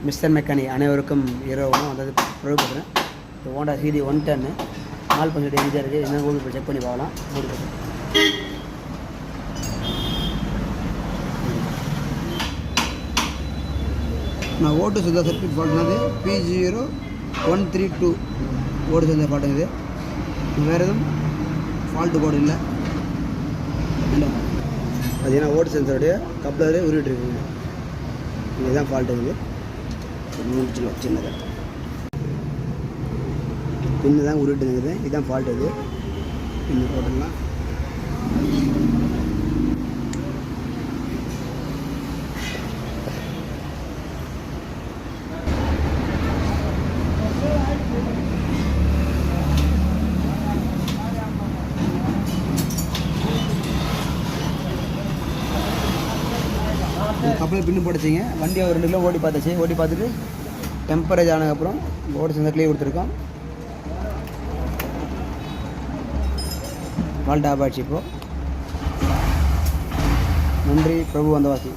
Mister mechanic அனைவருக்கும் இரவும் அதாவது ப்ரொவைட் பண்ணுறேன். இந்த ஹோண்டா சிடி 110 நாள் பஞ்சோட எங்கே இருக்குது என்ன கூகுள் பே செக் பண்ணி பார்க்கலாம். மூடி போட்டு நான் ஓட்டு சுத்தா சர்க்கியூட் ஃபால்ட்னது P0132 ஓட்டு சுத்தா ஃபால்ட்டுங்குது. வேறு எதுவும் ஃபால்ட்டு கோடு இல்லை. அது ஏன்னா ஓட்டு சென்சருடைய கப்ளரே உருவிட்டுருக்குங்க. இதுதான் ஃபால்ட் இருக்குது. முடிச்சிடும் சின்னதாக பின்னு தான் உருவிட்டுருக்குது. இதுதான் ஃபால்ட் இது. பின்னு போட்டுடலாம். கப்பலில் பின்னு போட்டுச்சிங்க. வண்டியை ஒரு 2 கிலோ ஓடி பார்த்துச்சு. ஓடி பார்த்துட்டு டெம்பரேச்சர் ஆனதுக்கப்புறம் ஓடி சேர்ந்த கிளியர் கொடுத்துருக்கோம். ஃபால்ட் ஆப் ஆகிடுச்சு. இப்போது நன்றி பிரபு வந்தவாசி.